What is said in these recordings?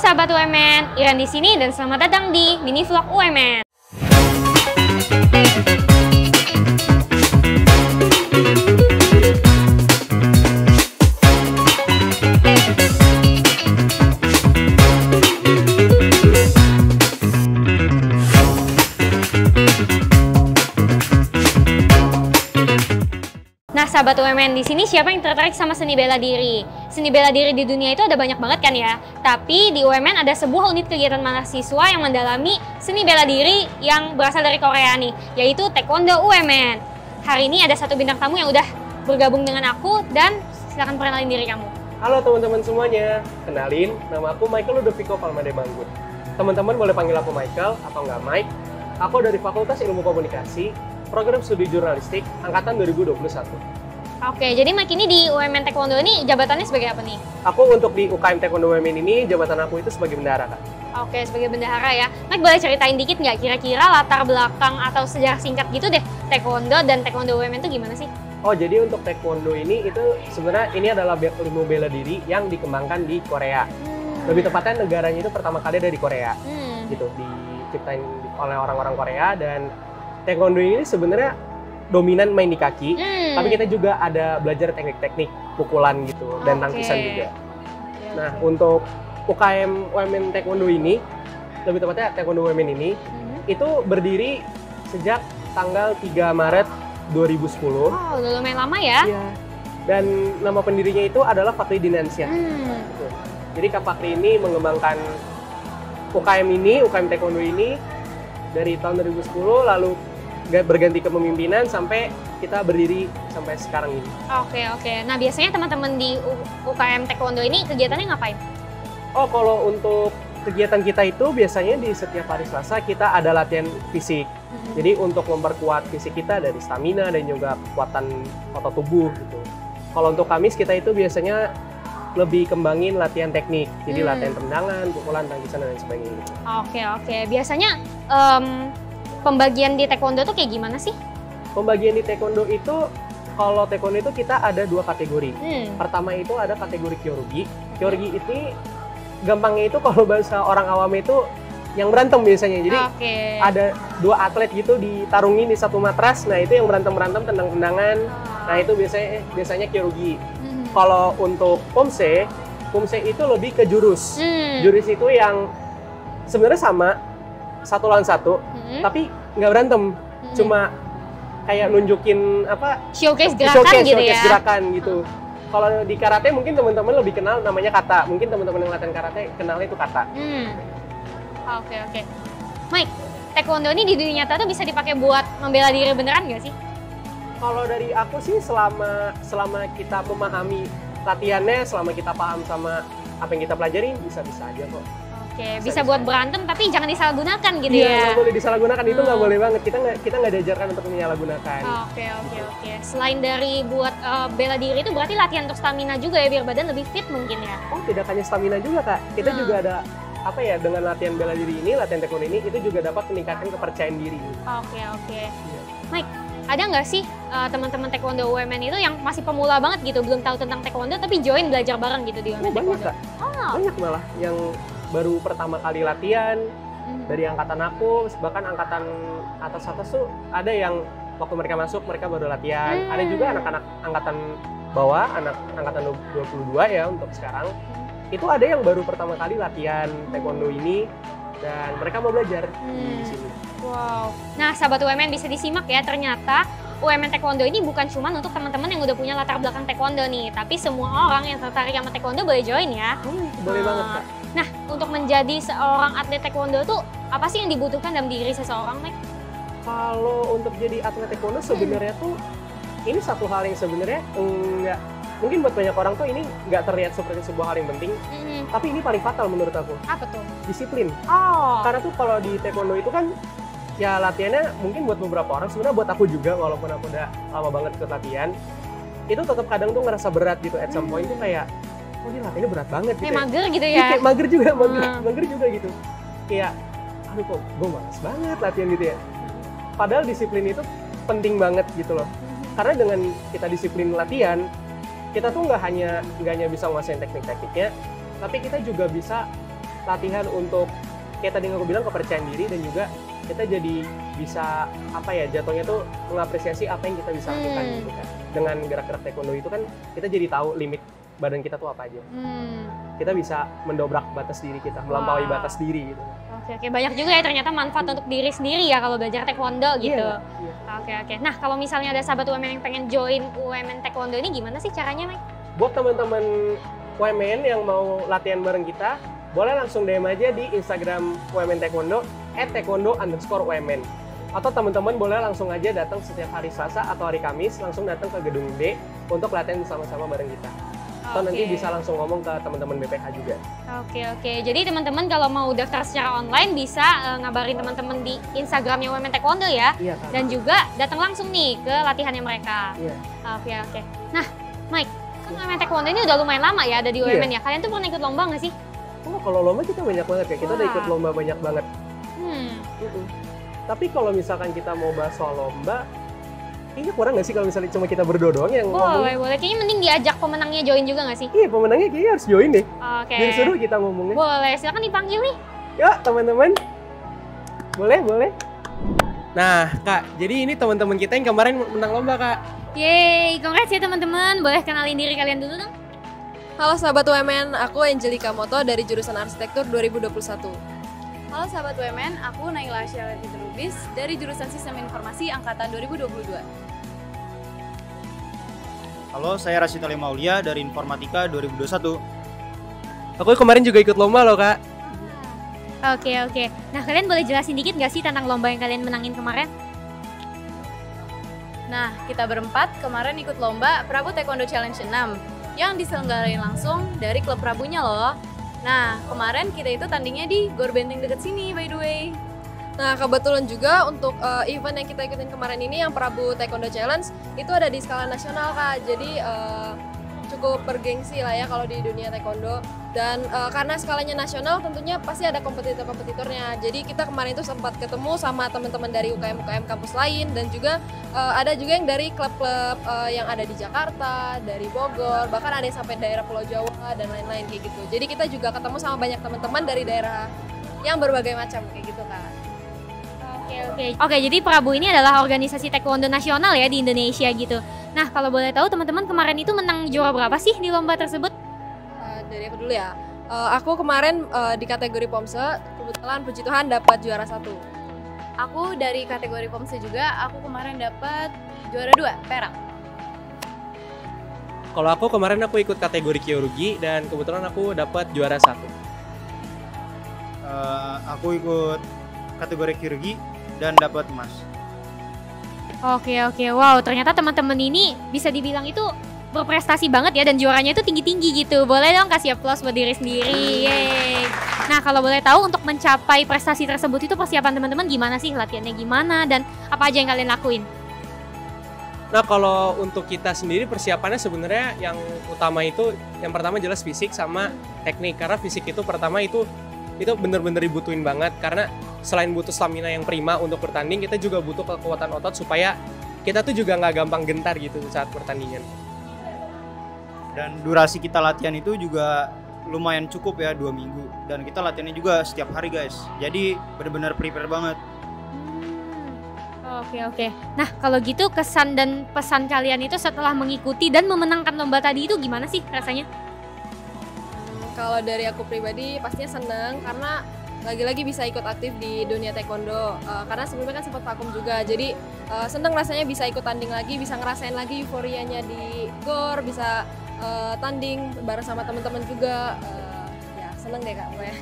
sahabat UMN, Iren di sini dan selamat datang di mini vlog UMN. Nah, sahabat UMN, di sini siapa yang tertarik sama seni bela diri? Seni bela diri di dunia itu ada banyak banget kan ya? Tapi di UMN ada sebuah unit kegiatan mahasiswa yang mendalami seni bela diri yang berasal dari Korea nih, yaitu Taekwondo UMN. Hari ini ada satu bintang tamu yang udah bergabung dengan aku dan silakan perkenalin diri kamu. Halo teman-teman semuanya, kenalin, nama aku Michael Ludovico Palmademanggut. Teman-teman boleh panggil aku Michael atau nggak Mike. Aku dari Fakultas Ilmu Komunikasi, Program Studi Jurnalistik, Angkatan 2021. Oke, jadi Mike ini di UMN Taekwondo ini jabatannya sebagai apa nih? Aku untuk di UKM Taekwondo UMN ini, jabatan aku itu sebagai bendahara, Kak. Oke, sebagai bendahara ya. Mike boleh ceritain dikit nggak kira-kira latar belakang atau sejarah singkat gitu deh, Taekwondo dan Taekwondo UMN itu gimana sih? Oh, jadi untuk Taekwondo ini, itu sebenarnya ini adalah ilmu bela diri yang dikembangkan di Korea. Lebih tepatnya negaranya itu pertama kali dari Korea. Gitu, diciptain oleh orang-orang Korea, dan Taekwondo ini sebenarnya dominan main di kaki, tapi kita juga ada belajar teknik-teknik pukulan gitu, dan tangkisan juga. Nah, untuk UKM UMN Taekwondo ini, lebih tepatnya Taekwondo UMN ini, itu berdiri sejak tanggal 3 Maret 2010. Oh, udah lumayan lama ya? Iya. Dan nama pendirinya itu adalah Fakri Dinansyah. Jadi Kak Fakri ini mengembangkan UKM ini, UKM Taekwondo ini dari tahun 2010, lalu berganti kepemimpinan sampai kita berdiri sampai sekarang ini. Oke. Nah, biasanya teman-teman di UKM Taekwondo ini kegiatannya ngapain? Oh, kalau untuk kegiatan kita itu biasanya di setiap hari Selasa kita ada latihan fisik. Jadi untuk memperkuat fisik kita dari stamina dan juga kekuatan otot tubuh gitu. Kalau untuk Kamis kita itu biasanya lebih kembangin latihan teknik. Jadi latihan tendangan, pukulan, tangkisan, dan sebagainya gitu. Oke. Biasanya pembagian di Taekwondo tuh kayak gimana sih? Pembagian di Taekwondo itu, kalau Taekwondo itu kita ada dua kategori. Pertama itu ada kategori Kyorugi. Kyorugi itu gampangnya itu kalau bahasa orang awam itu yang berantem biasanya. Jadi ada dua atlet gitu ditarungin di satu matras. Nah, itu yang berantem-berantem, tendang-tendangan. Nah, itu biasanya Kyorugi. Kalau untuk Pomse itu lebih ke jurus. Jurus itu yang sebenarnya sama, satu lawan satu, tapi nggak berantem, cuma kayak nunjukin apa, showcase gerakan gitu. Kalau di karate mungkin teman-teman lebih kenal namanya kata, mungkin teman-teman yang latihan karate kenalnya itu kata. Oke. Mike, Taekwondo ini di dunia nyata tuh bisa dipakai buat membela diri beneran nggak sih? Kalau dari aku sih, selama kita memahami latihannya, selama kita paham sama apa yang kita pelajari, bisa-bisa aja kok. Oke, bisa buat berantem tapi jangan disalahgunakan gitu ya? Iya, nggak boleh disalahgunakan, itu nggak boleh banget. Kita nggak diajarkan untuk menyalahgunakan. Oke. Selain dari buat bela diri itu berarti latihan untuk stamina juga ya, biar badan lebih fit mungkin ya? Oh, tidak hanya stamina juga, Kak. Kita juga ada, apa ya, dengan latihan bela diri ini, latihan Taekwondo ini, itu juga dapat meningkatkan kepercayaan diri. Oke. Mike, ada nggak sih teman-teman Taekwondo UMN itu yang masih pemula banget gitu, belum tahu tentang Taekwondo tapi join belajar bareng gitu di UMN Taekwondo? Banyak, Kak. Banyak malah yang baru pertama kali latihan dari angkatan aku, bahkan angkatan atas tuh ada yang waktu mereka masuk mereka baru latihan. Ada juga anak-anak angkatan bawah, angkatan 22 ya untuk sekarang. Itu ada yang baru pertama kali latihan Taekwondo ini dan mereka mau belajar di sini. Wow. Nah, sahabat UMN bisa disimak ya, ternyata UMN Taekwondo ini bukan cuma untuk teman-teman yang udah punya latar belakang Taekwondo nih, tapi semua orang yang tertarik sama Taekwondo boleh join ya. Boleh banget, Kak. Nah, untuk menjadi seorang atlet Taekwondo tuh apa sih yang dibutuhkan dalam diri seseorang, Mike? Kalau untuk jadi atlet Taekwondo sebenarnya tuh ini satu hal yang sebenarnya enggak, mungkin buat banyak orang tuh ini nggak terlihat seperti sebuah hal yang penting, tapi ini paling fatal menurut aku. Apa tuh? Disiplin. Oh. Karena tuh kalau di Taekwondo itu kan ya latihannya mungkin buat beberapa orang, sebenarnya buat aku juga walaupun aku udah lama banget ikut latihan, itu tetap kadang tuh ngerasa berat gitu. At some point tuh kayak, oh ini latihannya berat banget gitu. Kayak mager gitu ya? Iya, kayak mager juga gitu. Kayak, aduh kok gue malas banget latihan gitu ya. Padahal disiplin itu penting banget gitu loh. Karena dengan kita disiplin latihan, kita tuh nggak hanya bisa nguasain teknik-tekniknya, tapi kita juga bisa latihan untuk kayak tadi aku bilang kepercayaan diri, dan juga kita jadi bisa apa ya, jatuhnya tuh mengapresiasi apa yang kita bisa lakukan gitu kan. Dengan gerak-gerak taekwondo itu kan kita jadi tahu limit badan kita tuh apa aja. Kita bisa mendobrak batas diri kita, melampaui batas diri gitu. Oke, banyak juga ya ternyata manfaat untuk diri sendiri ya kalau belajar taekwondo gitu. Oke. Nah, kalau misalnya ada sahabat UMN yang pengen join UMN taekwondo ini gimana sih caranya, Mike? Buat teman-teman UMN yang mau latihan bareng kita, boleh langsung DM aja di Instagram UMN Taekwondo @taekwondo_UMN. Atau teman-teman boleh langsung aja datang setiap hari Selasa atau hari Kamis, langsung datang ke gedung D untuk latihan bersama-sama bareng kita. Atau nanti bisa langsung ngomong ke teman-teman BPH juga. Oke. Jadi teman-teman kalau mau daftar secara online bisa ngabarin teman-teman di Instagramnya UMN Taekwondo ya. Iya, Kak. Dan juga datang langsung nih ke latihannya mereka. Iya. Oke. Nah, Mike, kan UMN Taekwondo ini udah lumayan lama ya ada di UMN ya. Kalian tuh pernah ikut lomba nggak sih? Oh, kalau lomba kita banyak banget ya. Kita udah ikut lomba banyak banget. Tapi kalau misalkan kita mau bahas soal lomba, kayaknya kurang nggak sih kalau misalnya cuma kita berdua doang yang ngomong? Boleh. Kayaknya mending diajak pemenangnya join juga nggak sih? Iya, pemenangnya kayaknya harus join deh. Oke. Biar seru kita ngomongnya. Boleh, silakan dipanggil nih. Yuk, teman-teman. Boleh. Nah, Kak, jadi ini teman-teman kita yang kemarin menang lomba, Kak. Yeay, congrats ya teman-teman. Boleh kenalin diri kalian dulu dong? Halo sahabat UMN, aku Angelika Moto dari jurusan Arsitektur 2021. Halo sahabat UMN, aku Naila Syarati Lubis dari jurusan Sistem Informasi Angkatan 2022. Halo, saya Rashid Ali Maulia dari Informatika 2021. Aku kemarin juga ikut lomba loh, Kak. Oke. Nah, kalian boleh jelasin dikit nggak sih tentang lomba yang kalian menangin kemarin? Nah, kita berempat kemarin ikut lomba Prabu Taekwondo Challenge 6 yang diselenggarain langsung dari klub Prabunya loh. Nah, kemarin kita itu tandingnya di Gor Benteng deket sini by the way. Nah, kebetulan juga untuk event yang kita ikutin kemarin ini yang Prabu Taekwondo Challenge itu ada di skala nasional, Kak. Jadi cukup bergengsi lah ya kalau di dunia taekwondo. Dan karena skalanya nasional tentunya pasti ada kompetitor-kompetitornya. Jadi kita kemarin itu sempat ketemu sama teman-teman dari UKM kampus lain, dan juga ada juga yang dari klub-klub yang ada di Jakarta, dari Bogor, bahkan ada yang sampai daerah Pulau Jawa dan lain-lain kayak gitu. Jadi kita juga ketemu sama banyak teman-teman dari daerah yang berbagai macam kayak gitu, Kak. Oke, jadi Prabu ini adalah organisasi taekwondo nasional ya di Indonesia gitu. Nah, kalau boleh tahu teman-teman kemarin itu menang juara berapa sih di lomba tersebut? Dari aku dulu ya. Aku kemarin di kategori Pomse, kebetulan puji Tuhan dapat juara 1. Aku dari kategori Pomse juga, aku kemarin dapat juara 2, perak. Kalau aku kemarin aku ikut kategori Kyorugi dan kebetulan aku dapat juara 1. Aku ikut kategori Kyorugi dan dapat emas. Oke. Wow, ternyata teman-teman ini bisa dibilang itu berprestasi banget ya, dan juaranya itu tinggi-tinggi gitu. Boleh dong kasih aplaus buat diri sendiri. Yeay. Nah, kalau boleh tahu untuk mencapai prestasi tersebut itu persiapan teman-teman gimana sih? Latihannya gimana dan apa aja yang kalian lakuin? Nah, kalau untuk kita sendiri persiapannya sebenarnya yang utama itu yang pertama jelas fisik sama teknik. Karena fisik itu pertama itu bener-bener dibutuhin banget, karena selain butuh stamina yang prima untuk bertanding, kita juga butuh kekuatan otot supaya kita tuh juga nggak gampang gentar gitu saat pertandingan. Dan durasi kita latihan itu juga lumayan cukup ya, 2 minggu. Dan kita latihannya juga setiap hari guys. Jadi benar-benar prepare banget. Oke. Nah, kalau gitu kesan dan pesan kalian itu setelah mengikuti dan memenangkan lomba tadi itu gimana sih rasanya? Kalau dari aku pribadi pastinya seneng karena lagi-lagi bisa ikut aktif di dunia taekwondo. Karena sebelumnya kan sempat vakum juga, jadi seneng rasanya bisa ikut tanding lagi, bisa ngerasain lagi euforianya di GOR, bisa tanding bareng sama teman-teman juga. Ya seneng deh Kak pokoknya.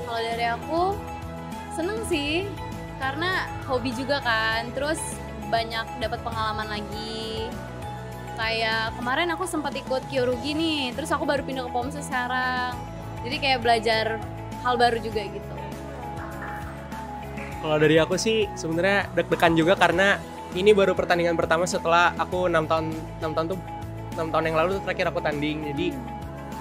Kalau dari aku seneng sih, karena hobi juga kan, terus banyak dapat pengalaman lagi. Kayak kemarin aku sempat ikut Kyorugi nih, terus aku baru pindah ke Pomse sekarang. Jadi kayak belajar hal baru juga gitu. Kalau dari aku sih sebenarnya deg-degan juga karena ini baru pertandingan pertama setelah aku 6 tahun yang lalu terakhir aku tanding. Jadi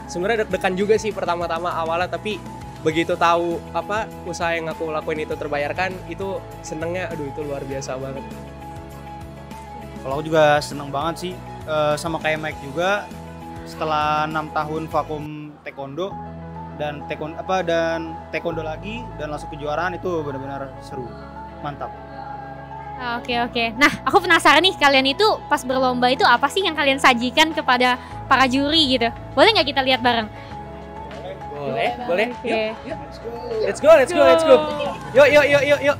sebenarnya deg-degan juga sih pertama-tama awalnya, tapi begitu tahu apa usaha yang aku lakuin itu terbayarkan, itu senengnya itu luar biasa banget. Kalau aku juga seneng banget sih, sama kayak Mike juga, setelah 6 tahun vakum taekwondo dan taekwondo lagi dan langsung kejuaraan itu benar-benar seru, mantap. Oke. Nah, aku penasaran nih, kalian itu pas berlomba itu apa sih yang kalian sajikan kepada para juri gitu? Boleh nggak kita lihat bareng? Boleh. Oke. Yuk. Let's go. Yuk.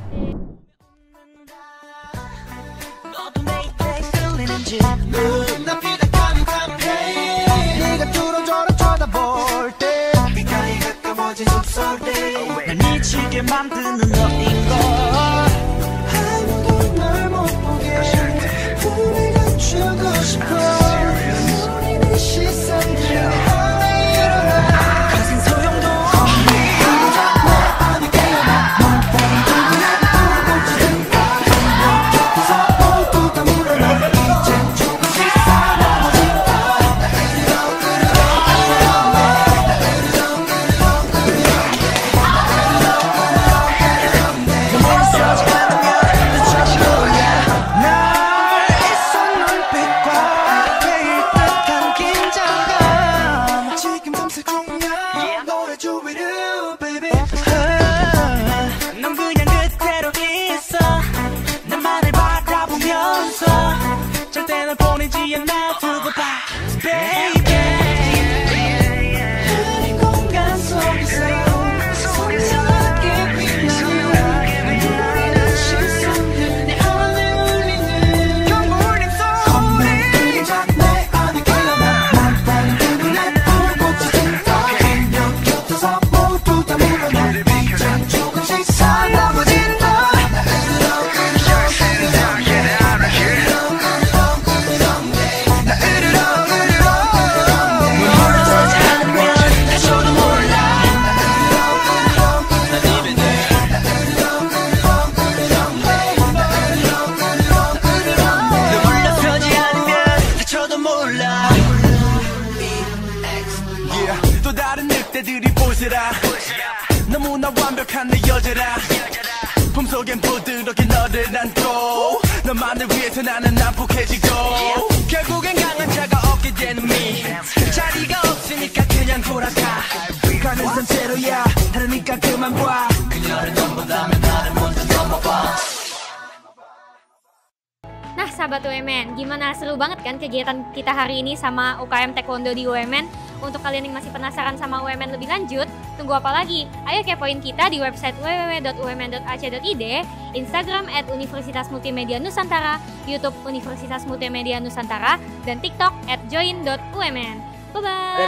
너무나 완벽한 내 여자라 품속엔 부드럽게 너를 안고 너만을 위해서 나는 난폭해지고 결국엔 강한 자가 없게 되는 미 자리가 없으니까 그냥 돌아가 가는 상태로야 다르니까 그만 봐 그녀를 넘보다면 나를 먼저 넘어봐. Nah, sahabat UMN, gimana, seru banget kan kegiatan kita hari ini sama UKM Taekwondo di UMN? Untuk kalian yang masih penasaran sama UMN lebih lanjut, tunggu apa lagi? Ayo kepoin kita di website www.umn.ac.id, Instagram @Universitas Multimedia Nusantara, YouTube Universitas Multimedia Nusantara, dan TikTok @join.umn. Bye-bye!